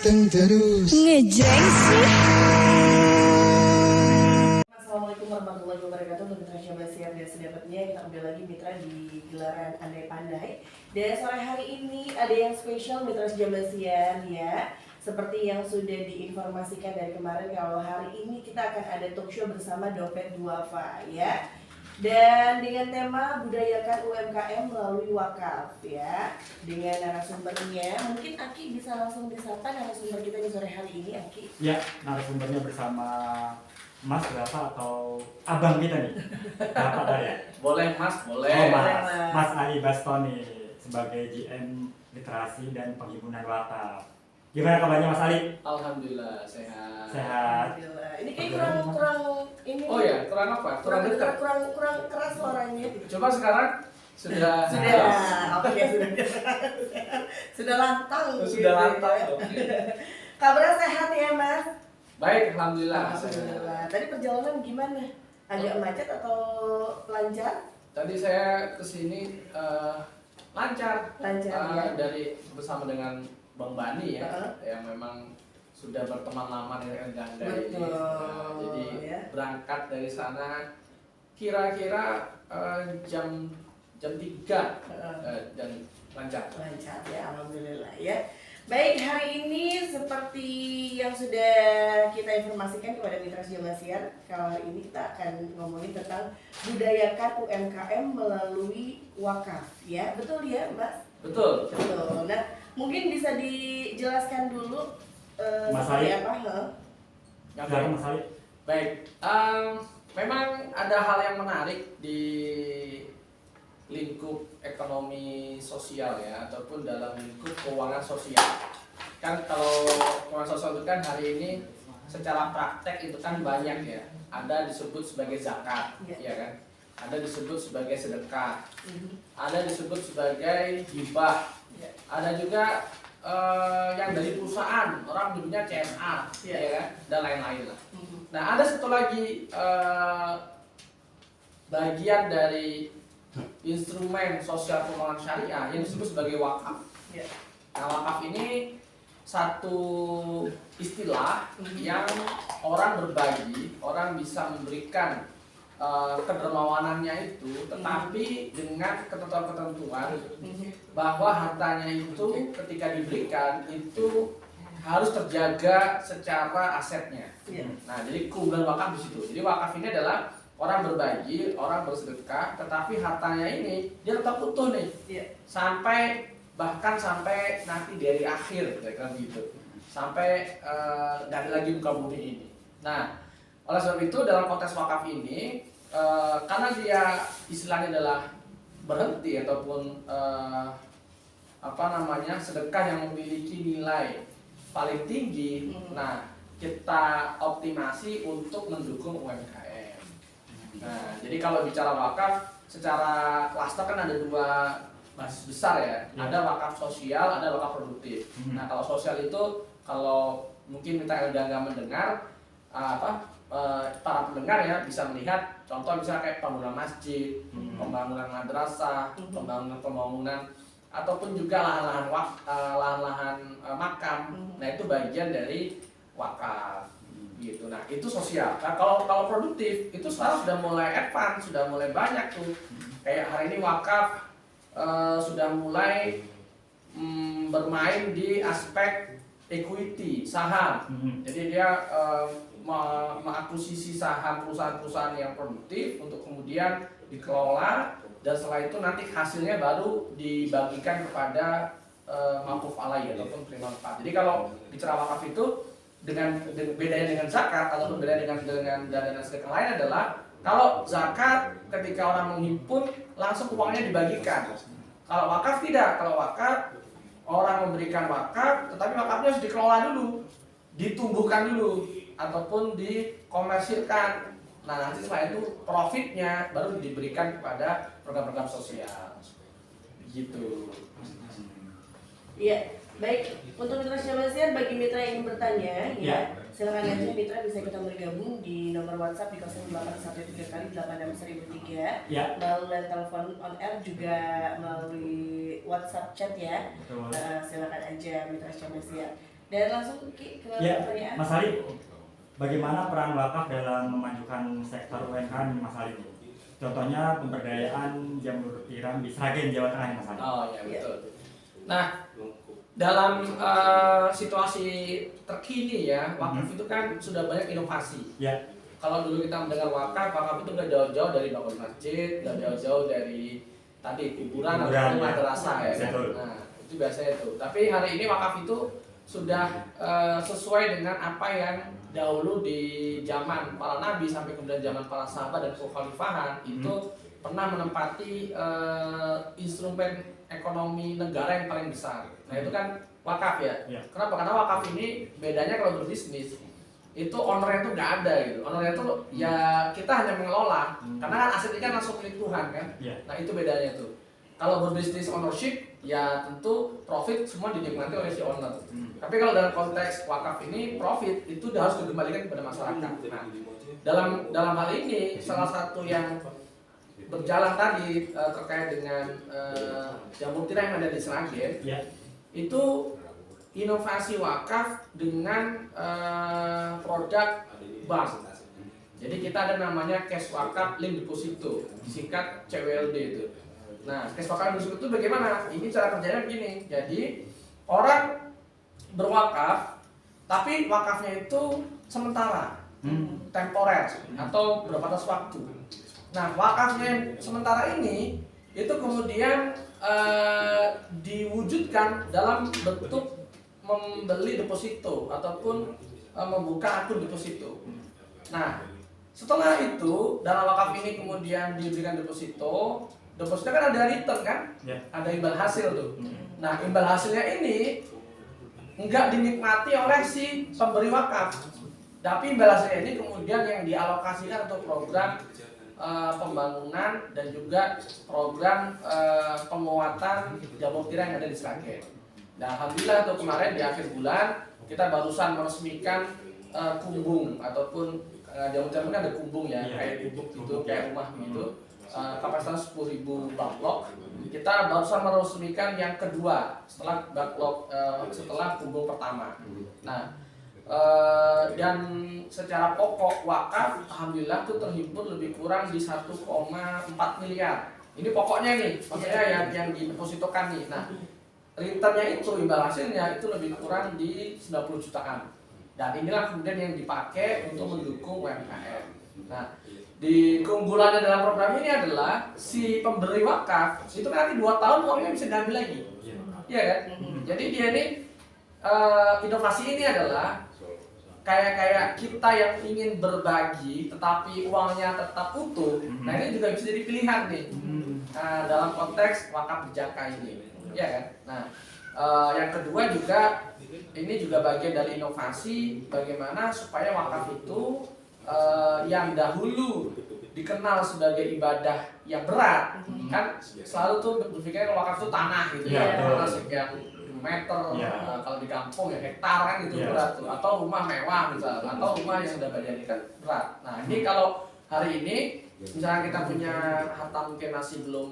ganteng terus. Ngejreng sih. Assalamualaikum warahmatullahi wabarakatuh. Untuk Mitra Syabasiar dan sedapat-nya, kita kembali lagi Mitra di gelaran Andai Pandai. Dan sore hari ini ada yang spesial Mitra Syabasiar ya. Seperti yang sudah diinformasikan dari kemarin, kalau hari ini kita akan ada talk show bersama Dompet Duafa ya. Dan dengan tema budayakan UMKM melalui wakaf ya. Dengan narasumbernya, mungkin Aki bisa langsung disapa narasumber kita di sore hari ini, Aki. Ya, narasumbernya bersama Mas berapa atau abang kita nih? Berapa tadi? Boleh Mas, boleh. Oh, Boleh, Mas. Mas. Mas Ali Bastoni sebagai GM Literasi dan Penghimpunan Wakaf. Gimana kabarnya Mas Ali? Alhamdulillah sehat. Sehat. Alhamdulillah. Ini kayak kurang ini. Oh ya, kurang apa? Kurang dekat. Kurang keras suaranya. Coba sekarang sudah Oke, sudah lantang. Sudah lantang. Oke. Kabarnya sehat ya, Mas? Baik, alhamdulillah. Alhamdulillah. Tadi perjalanan gimana? Agak macet atau lancar? Tadi saya kesini lancar. Lancar, ya. Dari bersama dengan Bang Bani ya, Uh-huh. yang memang sudah berteman lama dengan Ganda ini. Betul, Jadi ya. berangkat dari sana kira-kira jam 3 dan lancar. Lancar ya, alhamdulillah ya. Baik, hari ini seperti yang sudah kita informasikan kepada Mitra Syabasiar, kalau hari ini kita akan ngomongin tentang budayakan UMKM melalui wakaf ya. Betul ya, Mas? Betul. Betul. Nah, mungkin bisa dijelaskan dulu Mas seperti Ali. apa? Silakan Mas Ali. Baik, memang ada hal yang menarik di lingkup ekonomi sosial ya, ataupun dalam lingkup keuangan sosial. Kan kalau keuangan sosial itu kan hari ini secara praktek itu kan banyak ya. Ada disebut sebagai zakat, ya kan? Ada disebut sebagai sedekah, ada disebut sebagai hibah, ada juga yang dari perusahaan, orang menyebutnya CSR, ya kan? Dan lain-lain lah. Nah, ada satu lagi bagian dari instrumen sosial keuangan syariah yang disebut sebagai wakaf. Nah, wakaf ini satu istilah yang orang berbagi, orang bisa memberikan kedermawanannya itu, tetapi dengan ketentuan-ketentuan bahwa hartanya itu ketika diberikan itu harus terjaga secara asetnya. Nah, jadi keunggulan wakaf di situ. Jadi wakaf ini adalah orang berbagi, orang bersedekah, tetapi hartanya ini dia tetap utuh nih, sampai bahkan sampai nanti dari akhir, kira-kira gitu, sampai nggak ada lagi muka bumi ini. Nah, oleh sebab itu dalam konteks wakaf ini, karena dia istilahnya adalah berhenti ataupun sedekah yang memiliki nilai paling tinggi, nah kita optimasi untuk mendukung UMKM. Nah, jadi kalau bicara wakaf, secara klaster kan ada dua basis besar ya. Ada wakaf sosial, ada wakaf produktif. Nah, kalau sosial itu, kalau mungkin Mitra Elga nggak mendengar, para pendengar ya bisa melihat contoh misalnya kayak pembangunan masjid, pembangunan madrasah, pembangunan ataupun juga lahan-lahan makam. Nah, itu bagian dari wakaf. Gitu. Nah, itu sosial. Nah, kalau produktif itu sekarang sudah mulai advance, sudah mulai banyak tuh. Kayak hari ini wakaf sudah mulai bermain di aspek equity, saham. Jadi dia mengakuisisi saham perusahaan-perusahaan yang produktif untuk kemudian dikelola, dan setelah itu nanti hasilnya baru dibagikan kepada mauquf alaih ataupun penerima manfaat. Jadi kalau bicara wakaf itu bedanya dengan zakat ataupun bedanya dengan dana sedekah lain adalah, kalau zakat ketika orang menghimpun langsung uangnya dibagikan. Kalau wakaf tidak. Kalau wakaf orang memberikan wakaf, tetapi wakafnya harus dikelola dulu, ditumbuhkan dulu, ataupun dikomersilkan. Nah, nanti setelah itu profitnya baru diberikan kepada program-program sosial. Begitu. Iya. Baik, untuk Mitra Syabasiar, bagi Mitra yang ingin bertanya ya, silakan aja Mitra bisa ikutan bergabung di nomor WhatsApp di 0813 kali 86003. Melalui telepon on air juga melalui WhatsApp chat ya. Silakan aja Mitra Syabasiar. Dan langsung Ki, ke Ya, pertanyaan. Mas Ali, bagaimana peran wakaf dalam memajukan sektor UMKM Mas Ali? Contohnya pemberdayaan jamur tiram di Sragen, Jawa Tengah, Mas Ali. Oh ya betul. Nah, dalam situasi terkini ya, wakaf itu kan sudah banyak inovasi. Ya. Kalau dulu kita mendengar wakaf itu udah jauh-jauh dari bangun masjid, udah jauh-jauh dari tadi kuburan atau ya. madrasah ya. Betul. Nah, itu biasanya itu. Tapi hari ini wakaf itu sudah sesuai dengan apa yang dahulu di zaman para nabi sampai kemudian zaman para sahabat dan kekhalifahan itu pernah menempati instrumen ekonomi negara yang paling besar. Nah itu kan wakaf ya. Kenapa? Karena wakaf ini bedanya kalau berbisnis itu ownernya tuh nggak ada gitu. Ownernya tuh ya kita hanya mengelola. Karena kan aset ini kan langsung milik Tuhan kan. Nah itu bedanya tuh. Kalau berbisnis ownership ya tentu profit semua dinikmati oleh si owner. Tapi kalau dalam konteks wakaf ini profit itu harus dikembalikan kepada masyarakat. Nah, dalam hal ini salah satu yang berjalan tadi terkait dengan jamur tiram yang ada di Sragen itu inovasi wakaf dengan produk bank. Jadi kita ada namanya cash wakaf link deposito, disingkat CWLD itu. Nah, cash wakaf link deposito itu bagaimana? Ini cara kerjanya begini. Jadi orang berwakaf, tapi wakafnya itu sementara, temporer atau berbatas waktu. Nah, wakafnya sementara ini itu kemudian diwujudkan dalam bentuk membeli deposito ataupun membuka akun deposito. Nah, setelah itu dalam wakaf ini kemudian diberikan deposito kan ada return kan, ada imbal hasil tuh. Nah, imbal hasilnya ini enggak dinikmati oleh si pemberi wakaf, tapi imbal hasilnya ini kemudian yang dialokasikan untuk program pembangunan dan juga program penguatan jamur tiram yang ada di Sragen. Dan alhamdulillah tuh kemarin di akhir bulan kita barusan meresmikan kumbung ataupun jamur tiram kan ada kumbung ya, kayak gubuk gitu, kayak rumah gitu. Kapasitas 10.000 backlog. Kita barusan meresmikan yang kedua setelah backlog setelah kumbung pertama. Nah, dan secara pokok wakaf alhamdulillah itu terhimpun lebih kurang di 1,4 miliar. Ini pokoknya nih, maksudnya yang didepositokan nih. Nah, returnnya itu imbal hasilnya itu lebih kurang di 90 jutaan. Dan inilah kemudian yang dipakai untuk mendukung UMKM. Nah, di keunggulannya dalam program ini adalah si pemberi wakaf itu kan nanti 2 tahun uangnya bisa diambil lagi, iya kan? Jadi dia ini inovasi ini adalah kayak kita yang ingin berbagi tetapi uangnya tetap utuh. Nah ini juga bisa jadi pilihan nih dalam konteks wakaf berjaka ini, iya kan? Nah yang kedua juga ini juga bagian dari inovasi bagaimana supaya wakaf itu yang dahulu dikenal sebagai ibadah yang berat, kan selalu tuh berpikir wakaf itu tanah gitu ya, tanah sekian meter, kalau di kampung ya hektar kan gitu berat tuh, atau rumah mewah misalnya, atau rumah yang sudah banyak kan berat. Nah ini kalau hari ini misalnya kita punya harta mungkin masih belum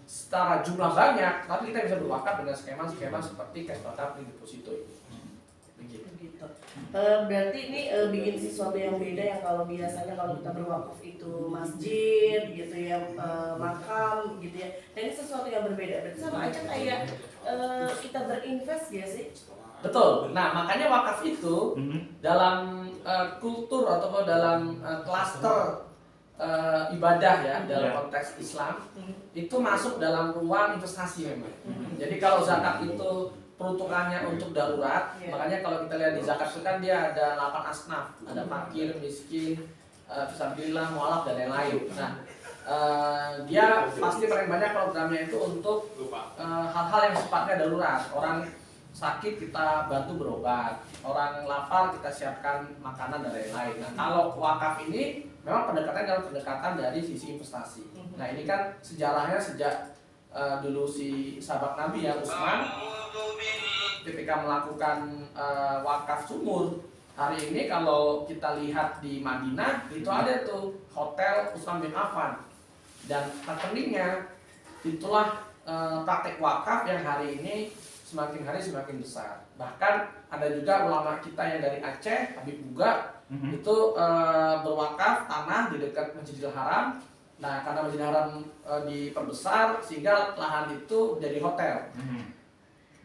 secara jumlah banyak, tapi kita bisa berwakaf dengan skema-skema seperti cash wakaf di deposito ini. Begitu. Berarti ini bikin sesuatu yang beda yang kalau biasanya kalau kita berwakaf itu masjid gitu ya, makam gitu ya. Dan ini sesuatu yang berbeda. Berarti sama aja kayak kita berinvest ya sih. Betul. Nah makanya wakaf itu dalam kultur ataupun dalam klaster ibadah ya dalam konteks Islam itu masuk dalam ruang investasi memang. Jadi kalau zakat itu peruntukannya untuk darurat, makanya kalau kita lihat di zakat itu kan dia ada 8 asnaf, ada fakir, miskin, fisabilillah, mualaf dan lain-lain. Nah, dia pasti paling banyak programnya itu untuk hal-hal yang sifatnya darurat. Orang sakit kita bantu berobat, orang lapar kita siapkan makanan dan lain-lain. Nah, kalau wakaf ini memang pendekatan dalam pendekatan dari sisi investasi. Nah, ini kan sejarahnya sejak dulu si sahabat Nabi ya Utsman ketika melakukan wakaf sumur. Hari ini kalau kita lihat di Madinah itu ada tuh hotel Utsman bin Affan dan rekeningnya itulah praktek wakaf yang hari ini semakin hari semakin besar. Bahkan ada juga ulama kita yang dari Aceh, Habib Buga, itu berwakaf tanah di dekat Masjidil Haram. Nah, karena Masjidil Haram diperbesar sehingga lahan itu jadi hotel.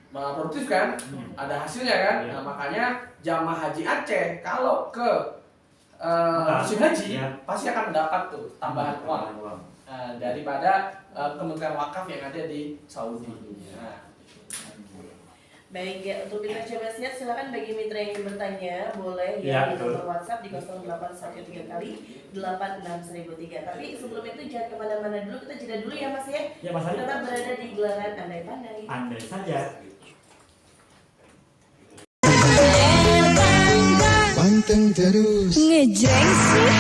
Produktif kan? Ada hasilnya kan? Nah, makanya jamaah haji Aceh kalau ke musim haji pasti akan mendapat tuh tambahan uang daripada Kementerian Wakaf yang ada di Saudi. Nah, baik ya, untuk Mitra Jabar Siap silakan bagi mitra yang ingin bertanya boleh ya di nomor WhatsApp di 0813 kali 86003. Tapi sebelum itu jangan kemana-mana dulu, kita jeda dulu ya Mas ya. Ya Mas Ali. Tetap berada di gelaran Andai Pandai. Andai saja. Panteng terus ngejreng sih.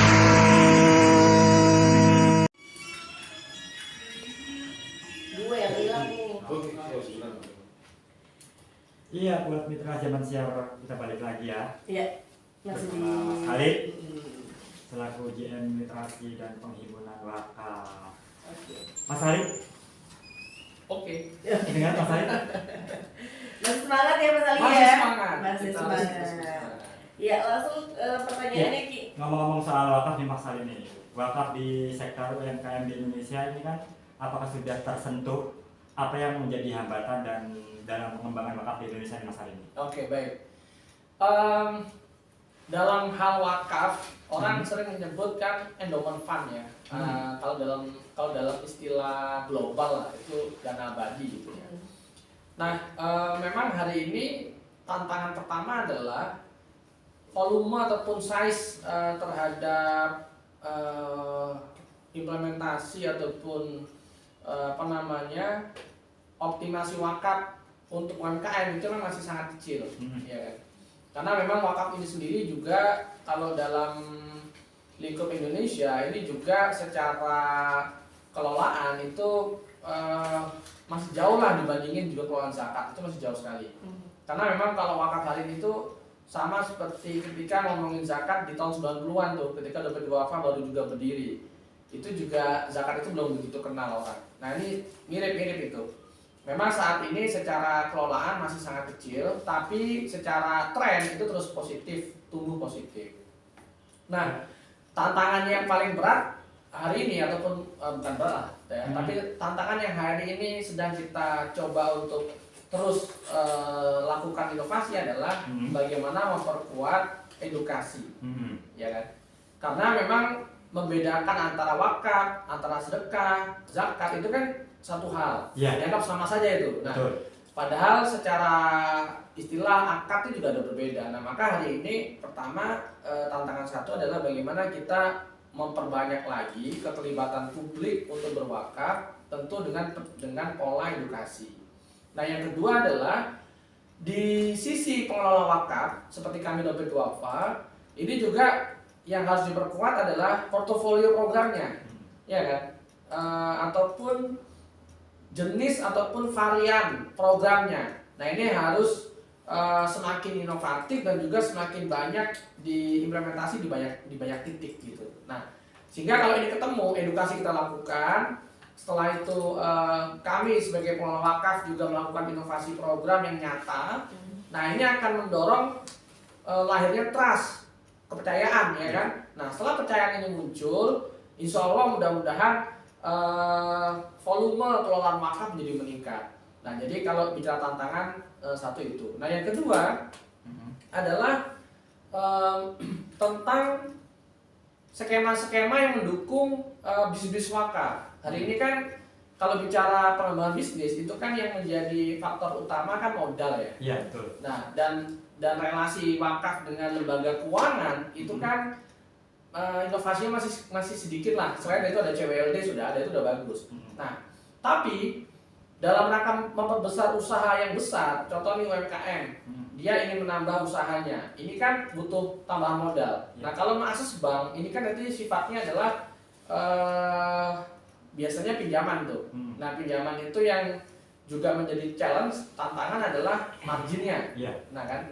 Gue yang hilang nih. Iya, buat mitra zaman siar kita balik lagi ya. Iya, masih di Mas Khalid selaku GM Literasi dan Penghimpunan Wakaf. Mas Khalid, oke. dengan Mas Khalid. masih semangat ya Mas Ali Masih ya? semangat. Masih Kita semangat. harus semangat. Ya langsung pertanyaannya Ki. Ngomong-ngomong soal wakaf nih Mas Khalid nih, wakaf di sektor UMKM di Indonesia ini kan apakah sudah tersentuh apa yang menjadi hambatan dan dalam pengembangan wakaf di Indonesia nih Mas Khalid? Oke, baik. Dalam hal wakaf, orang sering menyebutkan endowment fund ya. Kalau dalam istilah global lah itu dana abadi gitu ya. Nah, memang hari ini tantangan pertama adalah volume ataupun size terhadap implementasi ataupun optimasi wakaf untuk UMKM itu kan masih sangat kecil, ya kan? Karena memang wakaf ini sendiri juga kalau dalam lingkup Indonesia ini juga secara kelolaan itu masih jauh lah dibandingin juga kelolaan zakat, itu masih jauh sekali. Karena memang kalau wakaf hari ini itu sama seperti ketika ngomongin zakat di tahun 90-an tuh, ketika dompet duafa baru juga berdiri, itu juga zakat itu belum begitu kenal orang. Nah ini mirip-mirip itu. Memang saat ini secara kelolaan masih sangat kecil, tapi secara tren itu terus positif, tumbuh positif. Nah, tantangannya yang paling berat hari ini ataupun bukan berat ya, tapi tantangan yang hari ini sedang kita coba untuk terus lakukan inovasi adalah bagaimana memperkuat edukasi, ya kan? Karena memang membedakan antara wakaf, antara sedekah, zakat itu kan satu hal, dianggap sama saja itu. Nah, padahal secara istilah akad itu juga ada berbeda. Nah, maka hari ini pertama tantangan satu adalah bagaimana kita memperbanyak lagi keterlibatan publik untuk berwakaf, tentu dengan pola edukasi. Nah, yang kedua adalah di sisi pengelola wakaf seperti kami Dompet Duafa, ini juga yang harus diperkuat adalah portofolio programnya, ya kan? Ataupun jenis ataupun varian programnya. Nah, ini harus semakin inovatif dan juga semakin banyak diimplementasi di banyak titik gitu. Nah, sehingga kalau ini ketemu, edukasi kita lakukan, setelah itu kami sebagai pengelola wakaf juga melakukan inovasi program yang nyata. Nah, ini akan mendorong lahirnya trust, kepercayaan, ya kan? Nah, setelah percayaan ini muncul, insya Allah mudah-mudahan volume pengelolaan wakaf menjadi meningkat. Nah, jadi kalau bicara tantangan satu itu. Nah, yang kedua adalah tentang skema-skema yang mendukung bisnis wakaf. Hari ini kan kalau bicara pengembangan bisnis itu kan yang menjadi faktor utama kan modal ya. Iya, betul. Nah, dan relasi wakaf dengan lembaga keuangan itu kan inovasinya masih sedikit lah. Selain itu ada CWLD sudah ada, itu udah bagus. Nah, tapi dalam rangka memperbesar usaha yang besar, contohnya UMKM, dia ingin menambah usahanya. Ini kan butuh tambahan modal. Nah, kalau mengakses bank, ini kan nanti sifatnya adalah biasanya pinjaman tuh. Nah, pinjaman itu yang juga menjadi challenge, tantangan adalah marginnya. Nah kan,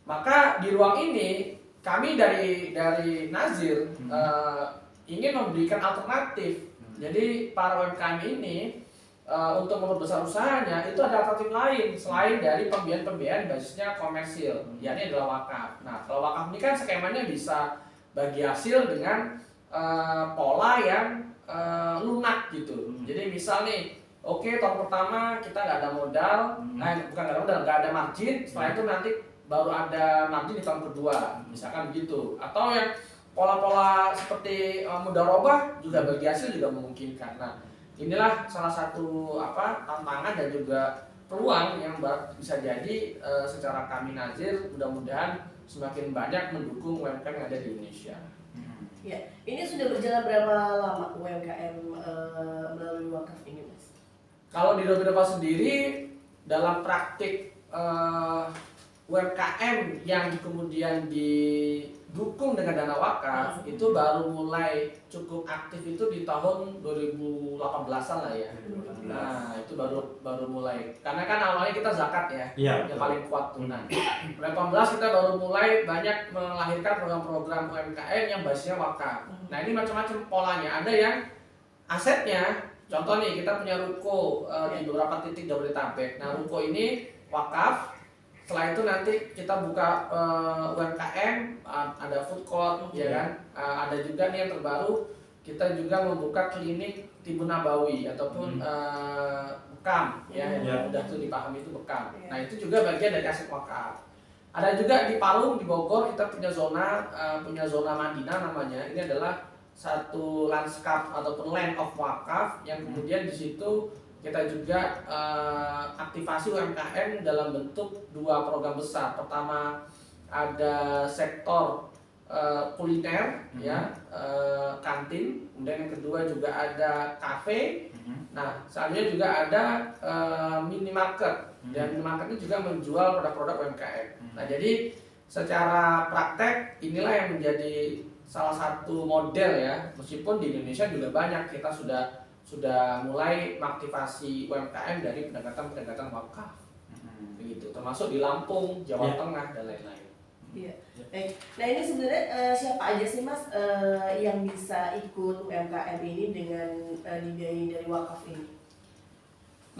maka di ruang ini kami dari Nazir ingin memberikan alternatif. Jadi para UMKM ini untuk memperbesar usahanya itu ada alternatif lain selain dari pembiayaan basisnya komersil, yakni adalah wakaf. Nah, kalau wakaf ini kan skemanya bisa bagi hasil dengan pola yang lunak gitu. Jadi misal nih, oke, tahun pertama kita nggak ada modal, bukan nggak ada modal, nggak ada margin. Setelah itu nanti baru ada margin di tahun kedua, misalkan begitu. Atau yang pola-pola seperti mudharabah juga bagi hasil juga memungkinkan. Nah, inilah salah satu tantangan dan juga peluang yang bisa jadi secara kami Nazir mudah-mudahan semakin banyak mendukung UMKM yang ada di Indonesia. Ya, ini sudah berjalan berapa lama UMKM melalui wakaf ini, Mas? Kalau di Dominova sendiri dalam praktik UMKM yang kemudian didukung dengan dana wakaf itu baru mulai cukup aktif itu di tahun 2018-an lah ya. Nah, itu baru mulai. Karena kan awalnya kita zakat ya, yang paling kuat tuh. Nah, 2018 kita baru mulai banyak melahirkan program-program UMKM yang basisnya wakaf. Nah, ini macam-macam polanya. Ada yang asetnya, contoh nih kita punya ruko di beberapa titik Jabodetabek. Nah, ruko ini wakaf. Setelah itu nanti kita buka UMKM, ada food court, ya kan. Ada juga nih yang terbaru, kita juga membuka klinik Tibun Nabawi ataupun bekam, ya, yang udah tuh dipahami itu bekam. Nah, itu juga bagian dari aset wakaf. Ada juga di Parung, di Bogor kita punya zona Madinah namanya. Ini adalah satu lanskap ataupun land of wakaf yang kemudian di situ kita juga aktivasi UMKM dalam bentuk dua program besar. Pertama ada sektor kuliner, ya, kantin. Kemudian yang kedua juga ada kafe. Nah, selanjutnya juga ada minimarket. Dan minimarket itu juga menjual produk-produk UMKM. Nah, jadi secara praktek inilah yang menjadi salah satu model ya. Meskipun di Indonesia juga banyak kita sudah mulai mengaktifasi UMKM dari pendekatan wakaf, begitu, termasuk di Lampung, Jawa Tengah dan lain-lain. Iya. Nah, ini sebenarnya siapa aja sih, Mas, yang bisa ikut UMKM ini dengan dibiayai dari wakaf ini?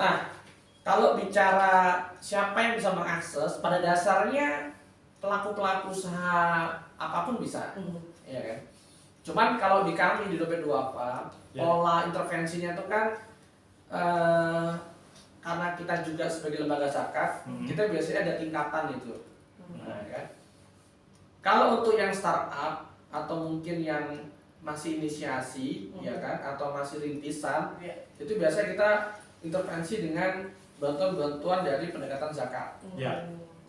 Nah, kalau bicara siapa yang bisa mengakses, pada dasarnya pelaku-pelaku usaha apapun bisa, ya kan? Cuman kalau di kami di Dompet Duafa, pola intervensinya itu kan karena kita juga sebagai lembaga zakat, kita biasanya ada tingkatan itu. Nah, kan? Kalau untuk yang startup atau mungkin yang masih inisiasi, ya kan, atau masih rintisan, itu biasanya kita intervensi dengan bantuan-bantuan dari pendekatan zakat.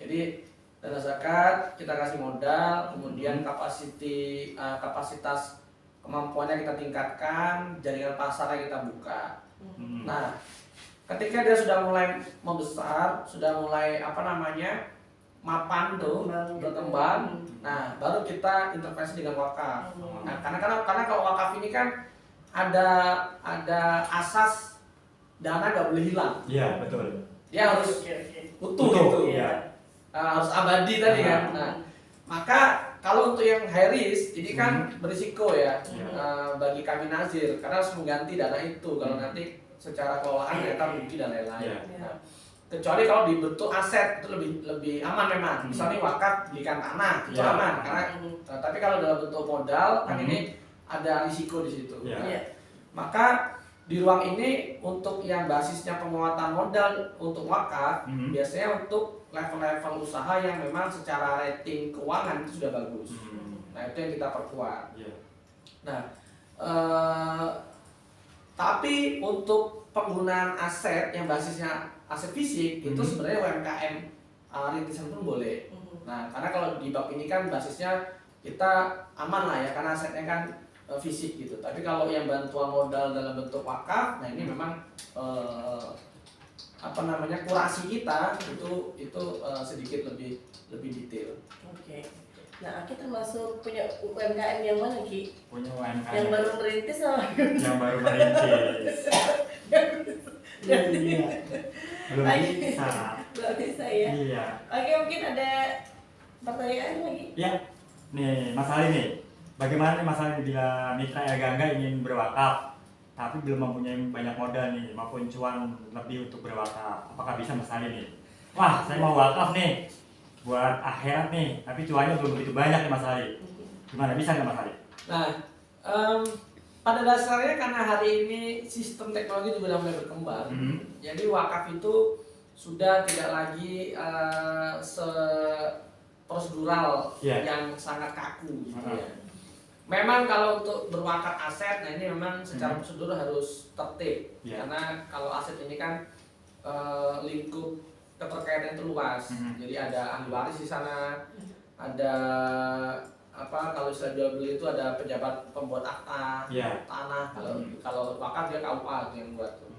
Jadi dana zakat kita kasih modal, kemudian kapasitas kemampuannya kita tingkatkan, jaringan pasarnya kita buka. Nah, ketika dia sudah mulai membesar, sudah mulai mapan tuh, berkembang, nah baru kita intervensi dengan wakaf. Nah, karena kalau wakaf ini kan ada asas dana nggak boleh hilang. Iya, betul. Dia harus utuh gitu. Harus abadi tadi kan. Nah, maka kalau untuk yang high risk ini kan berisiko ya bagi kami Nazir karena harus mengganti dana itu kalau nanti secara kelolaan ternyata rugi dan lain-lain. Nah, kecuali kalau dibentuk aset itu lebih aman memang. Misalnya wakaf belikan tanah itu aman karena tapi kalau dalam bentuk modal kan ini ada risiko di situ. Maka di ruang ini untuk yang basisnya penguatan modal untuk wakaf biasanya untuk level-level usaha yang memang secara rating keuangan itu sudah bagus. Nah, itu yang kita perkuat. Nah, tapi untuk penggunaan aset yang basisnya aset fisik itu sebenarnya UMKM rintisan pun boleh. Nah, karena kalau di bab ini kan basisnya kita aman lah ya karena asetnya kan fisik gitu. Tapi kalau yang bantuan modal dalam bentuk wakaf, nah ini memang kurasi kita itu sedikit lebih detail. Oke. Nah, Aki termasuk punya UMKM yang mana, Ki? Punya UMKM yang baru merintis sama yang baru merintis. Belum bisa. Belum bisa ya. Iya. Oke, mungkin ada pertanyaan lagi? Ya, nih Mas Ali nih. Bagaimana nih Mas Ali bila mitra Ergangga ingin berwakaf? tapi belum mempunyai banyak modal nih maupun cuan lebih untuk berwakaf. Apakah bisa Mas Ali nih? Wah, saya mau wakaf nih buat akhirat nih, tapi cuannya belum begitu banyak nih Mas Ali. Gimana, bisa nggak Mas Ali? Nah, pada dasarnya karena hari ini sistem teknologi juga sudah mulai berkembang, jadi wakaf itu sudah tidak lagi prosedural yang sangat kaku gitu ya. Memang kalau untuk berwakaf aset, nah ini memang secara prosedur harus tertib karena kalau aset ini kan lingkup keterkaitan itu luas. Jadi ada ahli waris di sana, ada kalau istilah jual beli itu ada pejabat pembuat akta tanah. Kalau wakaf dia KUA itu yang buat tuh.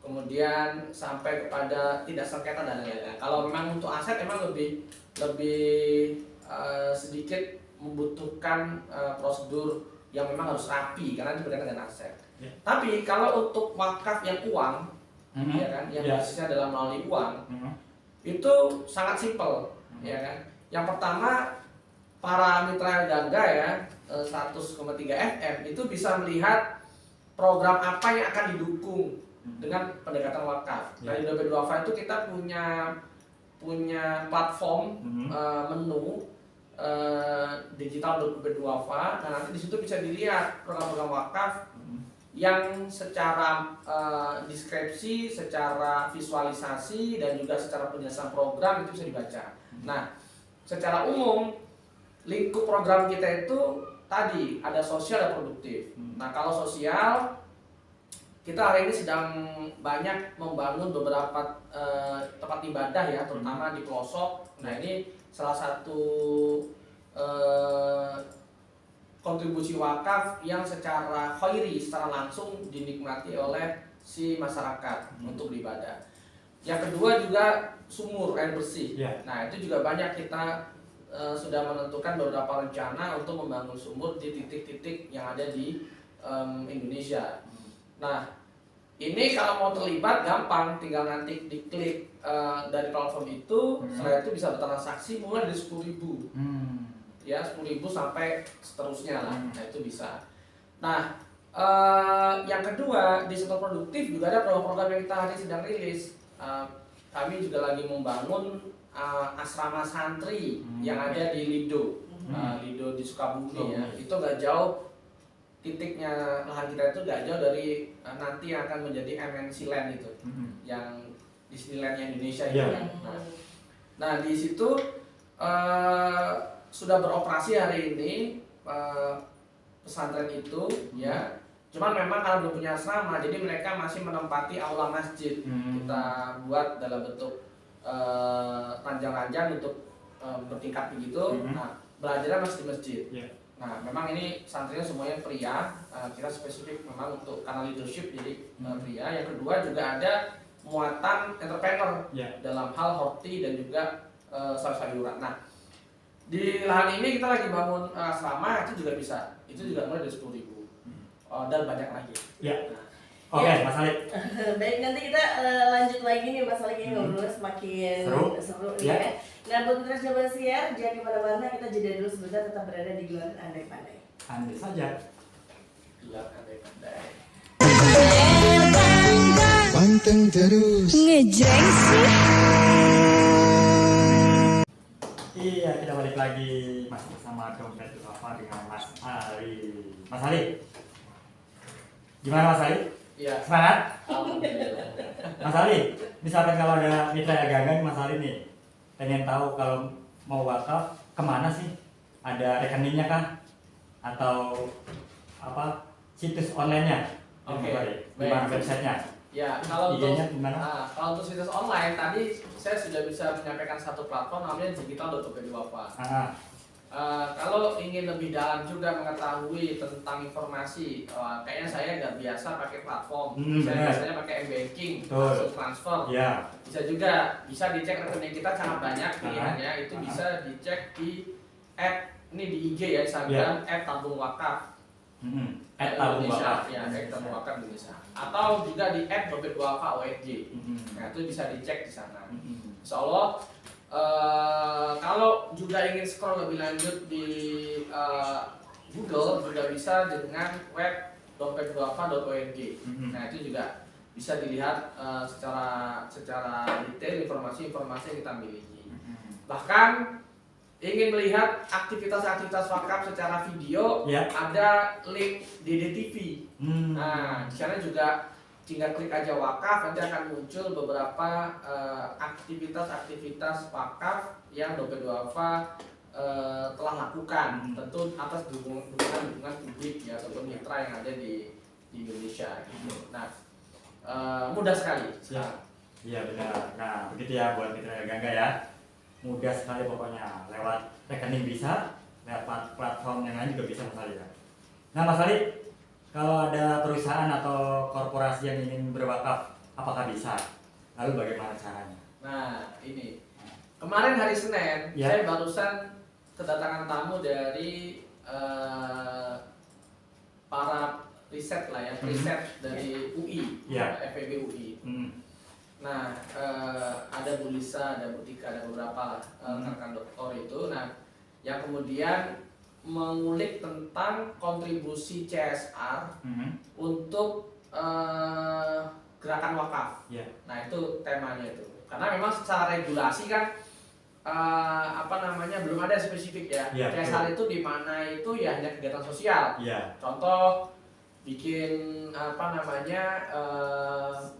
Kemudian sampai kepada tidak sengketa dan lain-lain. Kalau memang untuk aset memang lebih sedikit membutuhkan prosedur yang memang harus rapi karena itu berkaitan dengan aset. Tapi kalau untuk wakaf yang uang, ya kan, yang basisnya adalah melalui uang, itu sangat simpel, ya kan. Yang pertama, para mitra gangga ya 100,3 FM itu bisa melihat program apa yang akan didukung dengan pendekatan wakaf. Nah, di Dompet Duafa itu kita punya platform menu digital Dompet Duafa. Nah, nanti di situ bisa dilihat program-program wakaf yang secara deskripsi, secara visualisasi dan juga secara penjelasan program itu bisa dibaca. Nah, secara umum lingkup program kita itu tadi ada sosial dan produktif. Nah, kalau sosial kita hari ini sedang banyak membangun beberapa tempat ibadah ya, terutama di pelosok. Nah, ini salah satu kontribusi wakaf yang secara khairi, secara langsung dinikmati oleh si masyarakat untuk beribadah. Yang kedua juga sumur air bersih. Nah, itu juga banyak kita sudah menentukan beberapa rencana untuk membangun sumur di titik-titik yang ada di Indonesia. Nah, ini kalau mau terlibat gampang, tinggal nanti diklik dari platform itu, setelah itu bisa bertransaksi mulai dari 10.000, ya 10.000 sampai seterusnya lah. Nah, itu bisa. Nah, yang kedua di sektor produktif juga ada program-program yang kita hari ini sedang rilis. Kami juga lagi membangun asrama santri yang ada di Lido, Lido di Sukabumi ya. Itu nggak jauh, titiknya lahan kita itu nggak jauh dari nanti yang akan menjadi MNC Land itu, yang Disneylandnya Indonesia itu. Nah, di situ sudah beroperasi hari ini pesantren itu ya. Cuman memang kalau belum punya asrama, jadi mereka masih menempati aula masjid. Kita buat dalam bentuk ranjang-ranjang untuk bertingkat begitu. Nah, belajarnya masih di masjid. Nah, memang ini santrinya semuanya pria. Kita spesifik memang untuk karena leadership jadi pria. Yang kedua juga ada muatan entrepreneur dalam hal horti dan juga sayur-sayuran. Nah, di lahan ini kita lagi bangun asrama, itu juga bisa. Itu juga mulai dari 10.000 dan banyak lagi. Oke, Mas Ali. Baik, nanti kita lanjut lagi nih Mas Ali, ngobrol semakin seru nih ya. Nah, buat Mitra Jabar Siar, jangan kemana-mana, kita jeda dulu sebentar, tetap berada di Gelaran Andai Pandai. Andai saja. Gelaran Andai Pandai. Panteng terus. Ngejreng sih. Iya, kita balik lagi masih bersama Dompet Duafa dengan Mas Ali. Mas Ali, gimana Mas Ali? Iya. Semangat? Alhamdulillah. Mas Ali, misalkan kalau ada mitra dagangan Mas Ali nih, pengen tahu kalau mau wakaf kemana sih? Ada rekeningnya kah? Atau apa situs online-nya? Oke, gimana websitenya? Ya, kalau untuk kalau untuk situs online tadi saya sudah bisa menyampaikan satu platform namanya digital.dompetduafa. Kalau ingin lebih dalam juga mengetahui tentang informasi, kayaknya saya nggak biasa pakai platform. Saya biasanya pakai m-banking, langsung transfer. Bisa juga, bisa dicek rekening kita sangat banyak pilihannya. Itu bisa dicek di app, ini di IG ya, Instagram @tabungwakaf. Indonesia, ya, @tabung wakaf Indonesia. Atau juga di @Dompet Duafa OFJ. Nah, itu bisa dicek di sana. Insya Allah, kalau juga ingin scroll lebih lanjut di Google juga bisa dengan web dompetduafa.org. Nah itu juga bisa dilihat secara detail informasi-informasi yang kita miliki. Bahkan ingin melihat aktivitas-aktivitas wakaf secara video, ada link DDTV. Nah, di sana juga tinggal klik aja wakaf, nanti akan muncul beberapa aktivitas-aktivitas wakaf yang Dompet Duafa telah lakukan. Tentu atas dukungan publik ya, ataupun mitra yang ada di Indonesia. Gitu. Nah, mudah sekali. Iya benar. Nah begitu ya buat mitra Gangga ya. Mudah sekali pokoknya, lewat rekening bisa, lewat platform yang lain juga bisa Mas Ali ya. Nah Mas Ali, kalau ada perusahaan atau korporasi yang ingin berwakaf, apakah bisa? Lalu bagaimana caranya? Nah ini, kemarin hari Senin, saya barusan kedatangan tamu dari para riset lah ya, riset dari UI, FEB UI. Nah, ada Bu Lisa, ada Bu Tika, ada beberapa rekan doktor itu. Nah, yang kemudian mengulik tentang kontribusi CSR untuk gerakan wakaf. Nah, itu temanya itu. Karena memang secara regulasi kan belum ada spesifik ya. CSR itu di mana itu ya hanya kegiatan sosial. Contoh bikin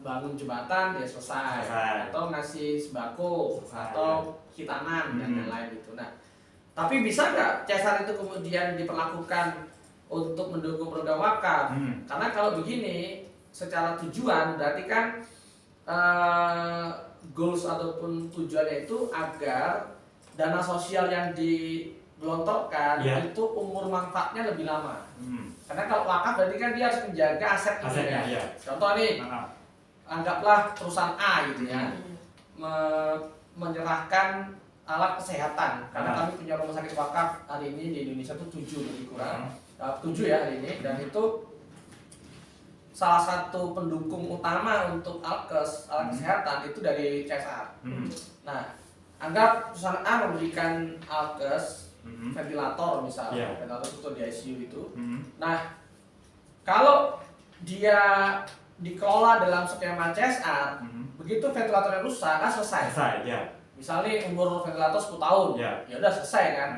bangun jembatan dia selesai. Atau ngasih sembako atau hitanan dan lain-lain gitu. Nah, tapi bisa nggak CSR itu kemudian diperlakukan untuk mendukung program wakaf? Karena kalau begini secara tujuan berarti kan goals ataupun tujuannya itu agar dana sosial yang digelontorkan itu umur manfaatnya lebih lama. Karena kalau wakaf berarti kan dia harus menjaga asetnya. Contoh nih, anggaplah perusahaan A gitu ya, menyerahkan alat kesehatan. Karena kami punya rumah sakit wakaf hari ini di Indonesia tuh 7 lebih kurang, 7 ya hari ini, dan itu salah satu pendukung utama untuk alat kesehatan itu dari CSR. Nah, anggap perusahaan A memberikan alat ventilator misalnya, ventilator itu di ICU itu. Nah, kalau dia dikelola dalam skema CSR, begitu ventilatornya rusak kan selesai. Misalnya umur ventilator 10 tahun, ya udah selesai kan.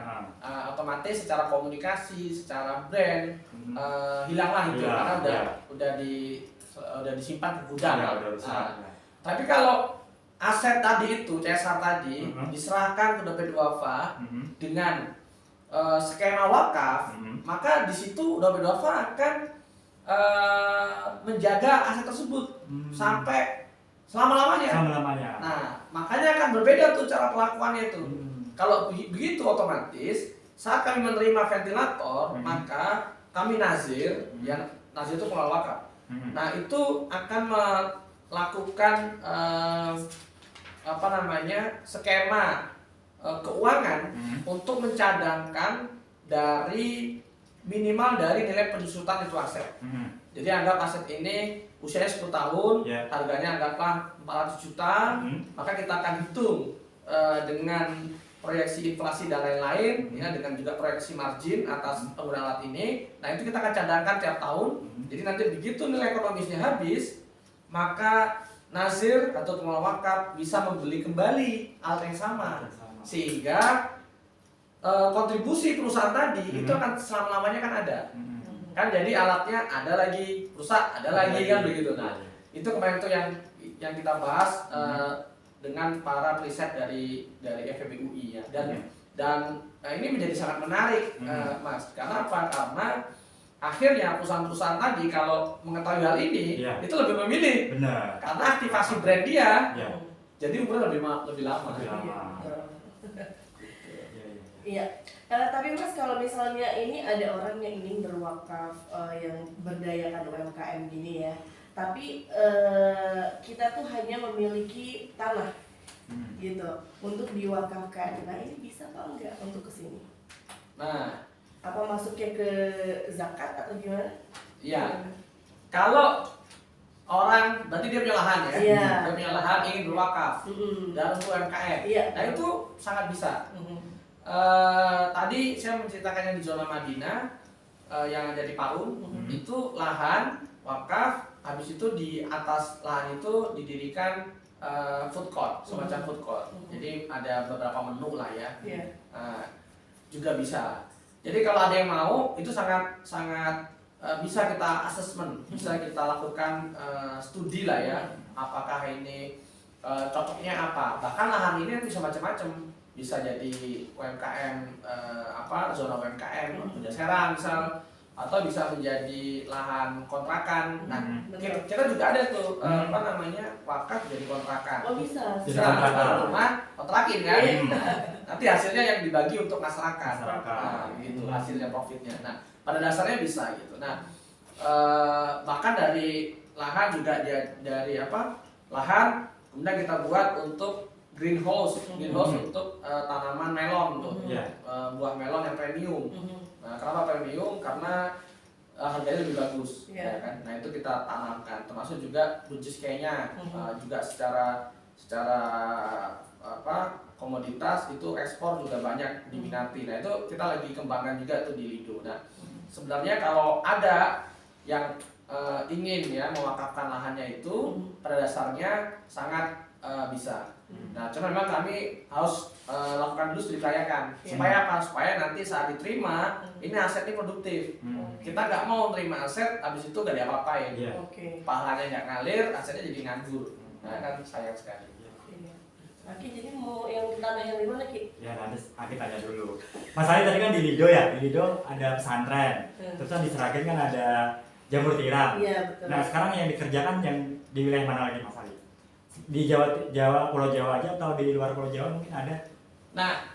Otomatis secara komunikasi, secara brand hilanglah itu karena udah disimpan ke gudang. Tapi kalau aset tadi itu CSR tadi diserahkan ke Dompet Duafa dengan skema wakaf, maka di situ Dompet Duafa akan menjaga aset tersebut sampai selama-lamanya. Nah, makanya akan berbeda tuh cara pelakuannya itu. Kalau begitu otomatis saat kami menerima ventilator, maka kami nazir, yang nazir itu pengelola wakaf. Nah, itu akan melakukan skema keuangan untuk mencadangkan dari minimal dari nilai penyusutan itu aset. Jadi anggap aset ini usianya 10 tahun, harganya anggaplah 400 juta, maka kita akan hitung dengan proyeksi inflasi dan lain-lain, ya, dengan juga proyeksi margin atas penggunaan alat ini. Nah, itu kita akan cadangkan tiap tahun. Jadi nanti begitu nilai ekonomisnya habis, maka nazir atau pengelola wakaf bisa membeli kembali alat yang sama. Sehingga kontribusi perusahaan tadi itu akan selama-lamanya kan ada. Kan jadi alatnya ada lagi, rusak ada lagi kan begitu. Nah, itu kemarin itu yang kita bahas dengan para riset dari FEB UI ya. Dan ini menjadi sangat menarik Mas. Karena apa? Karena akhirnya perusahaan-perusahaan tadi kalau mengetahui hal ini itu lebih memilih. Karena aktivasi brand dia jadi umurnya lebih lama. Iya, tapi Mas kalau misalnya ini ada orang yang ingin berwakaf, yang berdayakan UMKM gini ya, tapi kita tuh hanya memiliki tanah gitu untuk diwakafkan. Nah, ini bisa apa enggak untuk kesini? Nah, apa masuknya ke zakat atau gimana? Iya, kalau orang berarti dia punya lahan ya, dia punya lahan ingin berwakaf dan untuk UMKM. Nah, itu sangat bisa. Tadi saya menceritakan yang di zona Madinah, yang ada di Parung itu lahan wakaf. Habis itu di atas lahan itu didirikan food court, semacam food court. Jadi ada beberapa menu lah ya. Juga bisa. Jadi kalau ada yang mau itu sangat bisa kita assessment, bisa kita lakukan studi lah ya. Apakah ini cocoknya apa? Bahkan lahan ini bisa macam-macam. Bisa jadi UMKM zona UMKM, punya Serang misal, atau bisa menjadi lahan kontrakan. Nah, kita juga ada tuh wakaf jadi kontrakan. Oh bisa. Rumah kontrakin kan. Nanti hasilnya yang dibagi untuk masyarakat. Nah, gitu hasilnya profitnya. Nah, pada dasarnya bisa gitu. Nah, bahkan dari lahan juga dari lahan kemudian kita buat untuk greenhouse untuk tanaman melon tuh, buah melon yang premium. Nah, kenapa premium? Karena harganya lebih bagus, ya kan? Nah itu kita tanamkan, termasuk juga buncis kayaknya juga secara komoditas itu ekspor juga banyak diminati. Nah itu kita lagi kembangkan juga tuh di Lido. Nah sebenarnya kalau ada yang ingin ya mewakafkan lahannya itu pada dasarnya sangat bisa. Nah, cuma memang kami harus lakukan dulu studi kelayakan supaya apa? Supaya nanti saat diterima ini aset ini produktif. Kita nggak mau terima aset, habis itu nggak diapa-apain. Pahalanya nggak ngalir, asetnya jadi nganggur. Nah, kan sayang sekali. Oke, jadi mau yang tanah yang di mana Ki? Ya nanti Aki tanya dulu. Mas Ali tadi kan di Lido ya, di Lido ada pesantren. Terus kan di Seragen kan ada jamur tiram. Iya betul. Nah sekarang yang dikerjakan yang di wilayah mana lagi Mas Ali? Di Jawa, Pulau Jawa aja atau di luar Pulau Jawa mungkin ada? Nah,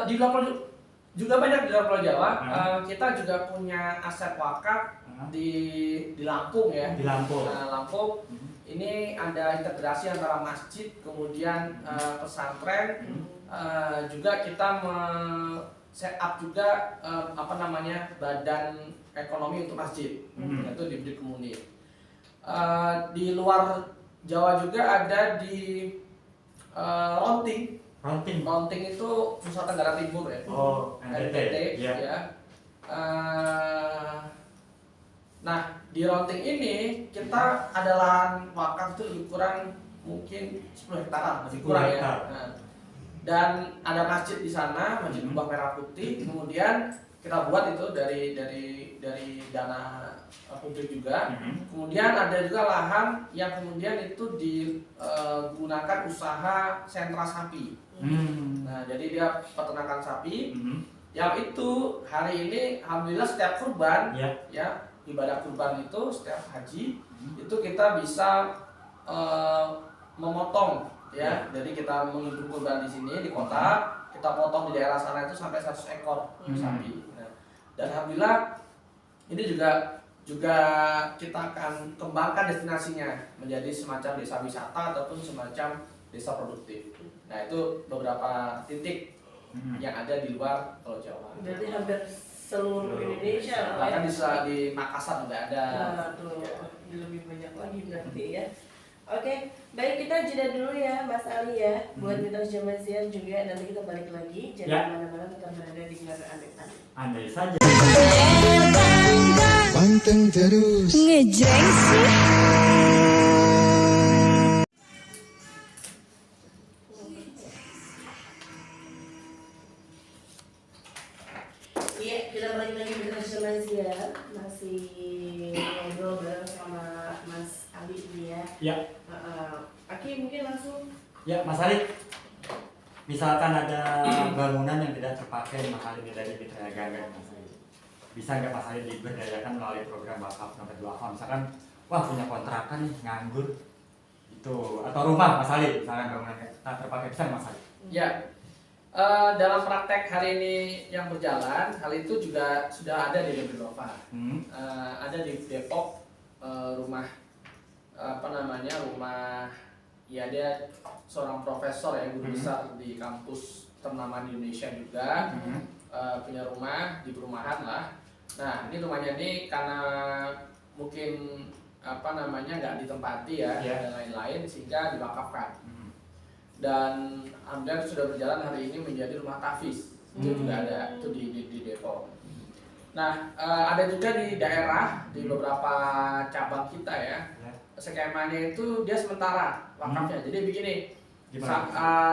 di luar Pulau juga banyak di luar Pulau Jawa. Kita juga punya aset wakaf di Lampung ya. Di Lampung. Nah, Lampung ini ada integrasi antara masjid, kemudian pesantren. Juga kita set up juga badan ekonomi untuk masjid, yaitu di Budi Kemuni. Di luar Jawa juga ada di Ronting. Ronting itu Nusa Tenggara Timur ya. Oh, NTT. Ya. Nah, di Ronting ini kita ada lahan wakaf itu lebih kurang mungkin 10 hektaran, masih kurang ya. Nah, dan ada masjid di sana, Masjid Kubah Merah Putih. Kemudian kita buat itu dari dana publik juga. Kemudian ada juga lahan yang kemudian itu digunakan usaha sentra sapi. Nah, jadi dia peternakan sapi. Yang itu hari ini alhamdulillah setiap kurban ya ibadah kurban itu setiap haji itu kita bisa memotong ya. Jadi kita menghimpun kurban di sini di kota, kita potong di daerah sana itu sampai 100 ekor sapi. Nah, dan alhamdulillah ini juga kita akan kembangkan destinasinya menjadi semacam desa wisata ataupun semacam desa produktif. Nah itu beberapa titik yang ada di luar Pulau Jawa. Berarti hampir seluruh Indonesia. Bahkan di Makassar juga ada. Nah, tuh lebih banyak lagi berarti ya. Oke, baik kita jeda dulu ya Mas Ali ya. Buat Mitra Jamasian juga nanti kita balik lagi. Jangan mana-mana tetap berada di Gelaran Andai saja. Panteng terus. Ngejreng sih. Iya, kita balik lagi di Mitra Jamasian. Masih ngobrol bareng sama Mas Ali ini ya. Ya. Aki mungkin langsung. Ya, Mas Ali. Misalkan ada bangunan yang tidak terpakai, Mas Ali dari Mitra Gagan, Mas Ali. Bisa nggak Mas Ali diberdayakan melalui program wakaf nomor 2? Misalkan, wah punya kontrakan nih, nganggur, itu atau rumah Mas Ali, misalkan bangunan tak terpakai, bisa Mas Ali? Ya, dalam praktek hari ini yang berjalan, hal itu juga sudah ada di Depok. Ada di Depok rumah ya dia seorang profesor ya, guru besar di kampus ternama di Indonesia juga, punya rumah di perumahan lah. Nah ini rumahnya ini karena mungkin nggak ditempati ya dan lain-lain sehingga diwakafkan. Dan alhamdulillah itu sudah berjalan hari ini menjadi rumah tahfiz. Itu juga ada itu di Depok. Nah, ada juga di daerah, di beberapa cabang kita ya, skemanya itu dia sementara wakafnya. Jadi begini,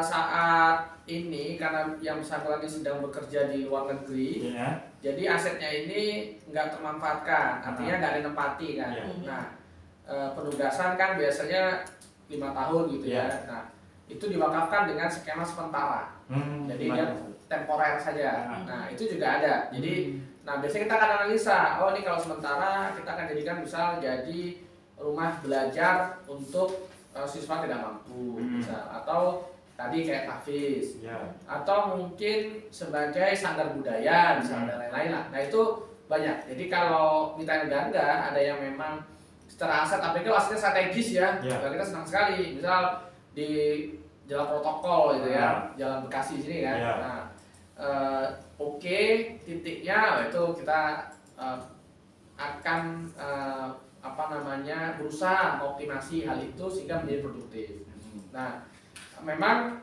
saat ini karena yang bersangkutan ini sedang bekerja di luar negeri, jadi asetnya ini nggak termanfaatkan, artinya nggak ditempati kan. Nah, penugasan kan biasanya 5 tahun gitu ya. Nah, itu diwakafkan dengan skema sementara. Jadi dia temporer saja. Nah, itu juga ada. Jadi, nah biasanya kita akan analisa, oh ini kalau sementara kita akan jadikan misal jadi rumah belajar untuk siswa tidak mampu, misal, atau tadi kayak tahfiz, atau mungkin sebagai sanggar budaya, misalnya dan lain-lain lah. Nah itu banyak. Jadi kalau mitra ganda ada yang memang secara aset, apalagi kalau asetnya strategis ya, kita senang sekali. Misal di Jalan Protokol gitu ya, Jalan Bekasi sini kan. Nah, oke, titiknya itu kita akan berusaha mengoptimasi hal itu sehingga menjadi produktif. Nah, memang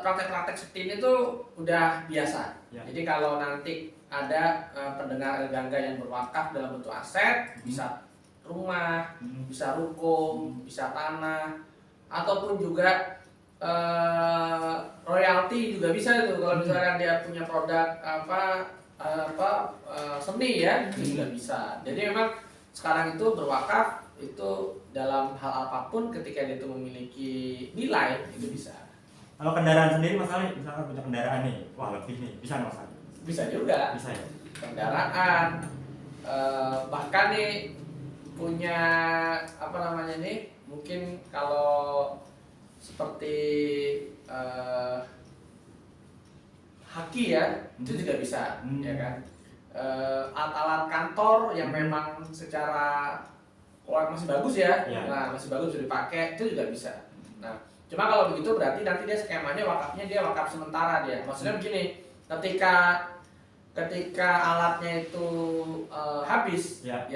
praktek-praktek seperti ini tuh udah biasa. Jadi kalau nanti ada pendengar Elgangga yang berwakaf dalam bentuk aset, bisa rumah, bisa ruko, bisa tanah, ataupun juga royalti juga bisa itu. Kalau misalkan dia punya produk seni ya, itu juga bisa. Jadi memang sekarang itu berwakaf itu dalam hal apapun ketika dia itu memiliki nilai itu bisa. Kalau kendaraan sendiri Mas Ali, misalkan punya kendaraan nih, wah lebih nih, bisa nggak Mas Ali? Bisa juga. Bisa ya. Kendaraan, bahkan nih punya mungkin kalau seperti haki ya, itu juga bisa, ya kan? Alat-alat kantor yang memang secara masih bagus ya, nah masih bagus bisa dipakai, itu juga bisa. Nah, cuma kalau begitu berarti nanti dia skemanya wakafnya dia wakaf sementara dia. Maksudnya begini, ketika alatnya itu habis, ya,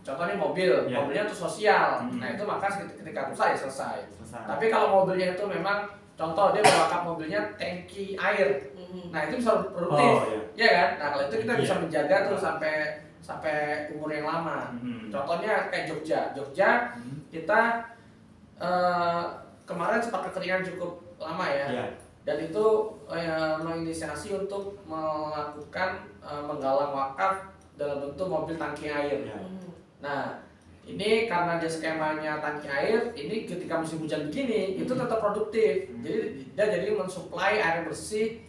contohnya mobilnya itu sosial, nah itu maka ketika rusak ya selesai. Tapi kalau mobilnya itu memang contoh dia berwakaf mobilnya tangki air, nah itu bisa produktif, ya kan? Nah kalau itu kita bisa menjaga tuh sampai umur yang lama. Contohnya kayak Jogja kita kemarin sempat kekeringan cukup lama ya, dan itu menginisiasi untuk melakukan menggalang wakaf dalam bentuk mobil tangki air. Nah ini karena dia skemanya tangki air, ini ketika musim hujan begini itu tetap produktif. Jadi dia jadi mensuplai air bersih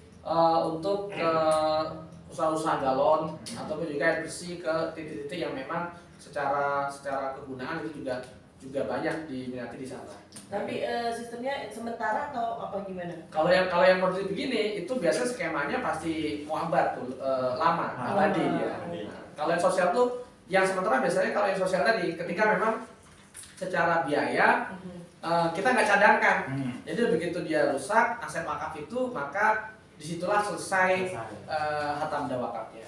untuk usaha-usaha galon ataupun juga air bersih ke titik-titik yang memang secara kegunaan itu juga banyak diminati di sana. Tapi sistemnya sementara atau apa gimana? Kalau yang produktif begini itu biasa skemanya pasti muabat tuh, lama, abadi dia. Nah, kalau yang sosial tuh yang sementara biasanya kalau yang sosial tadi ketika memang secara biaya kita nggak cadangkan. Jadi begitu dia rusak aset wakaf itu, maka disitulah selesai hatam wakafnya.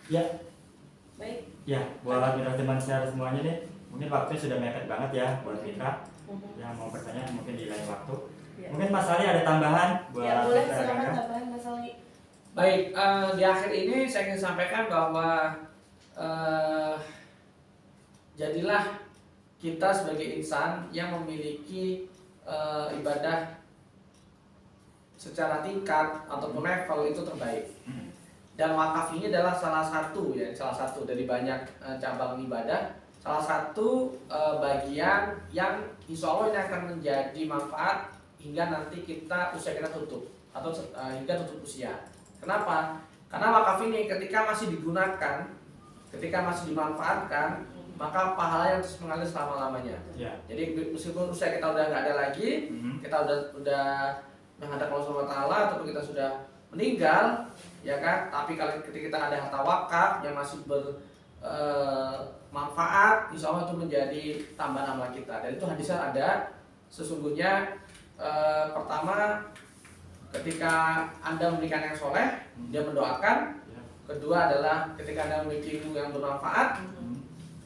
Ya. Baik. Ya, buat mitra teman share semuanya nih, mungkin waktunya sudah mepet banget ya buat mitra yang mau bertanya mungkin di lain waktu. Mungkin Mas Ali ada tambahan buat ya, boleh, mitra silakan Elgangga? tambahan Mas Ali. Baik, di akhir ini saya ingin sampaikan bahwa jadilah kita sebagai insan yang memiliki ibadah secara tingkat ataupun level itu terbaik. Dan wakaf ini adalah salah satu dari banyak cabang ibadah, salah satu bagian yang insya Allah ini akan menjadi manfaat hingga nanti usia kita tutup atau hingga tutup usia. Kenapa? Karena wakaf ini ketika masih digunakan, ketika masih dimanfaatkan, maka pahala yang terus mengalir selama-lamanya. Jadi meskipun usia kita udah nggak ada lagi, kita udah menghadap Allah Subhanahu wa Ta'ala ataupun kita sudah meninggal, ya kan? Tapi kalau ketika kita ada harta wakaf yang masih bermanfaat, insya Allah itu menjadi tambahan amal kita. Dan itu hadisnya ada. Sesungguhnya pertama, ketika Anda memberikan yang soleh, dia mendoakan. Kedua adalah ketika Anda memiliki ilmu yang bermanfaat,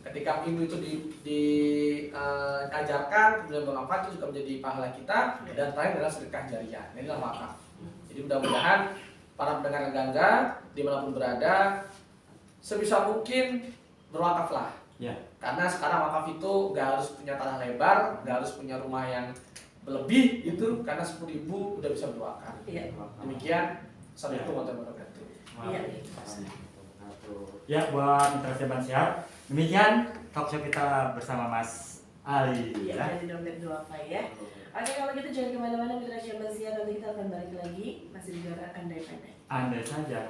ketika ilmu itu diajarkan kemudian bermanfaat, itu juga menjadi pahala kita. Dan terakhir adalah sedekah jariah. Inilah wakaf. Jadi mudah-mudahan para pendengar yang gangga dimanapun berada, sebisa mungkin berwakaflah. Ya. Karena sekarang wakaf itu nggak harus punya tanah lebar, nggak harus punya rumah yang berlebih gitu, karena 10.000 udah bisa berwakaf. Iya. Demikian, assalamualaikum warahmatullahi wabarakatuh. Iya. Ya, buat mitra Jaman Sehat, demikian talk show kita bersama Mas Ali. Iya, Ya. dari dompet Duafa ya. Oke, kalau gitu jangan kemana-mana mitra Jaman Sehat, nanti kita akan balik lagi masih di Gelaran Andai Pandai. Andai saja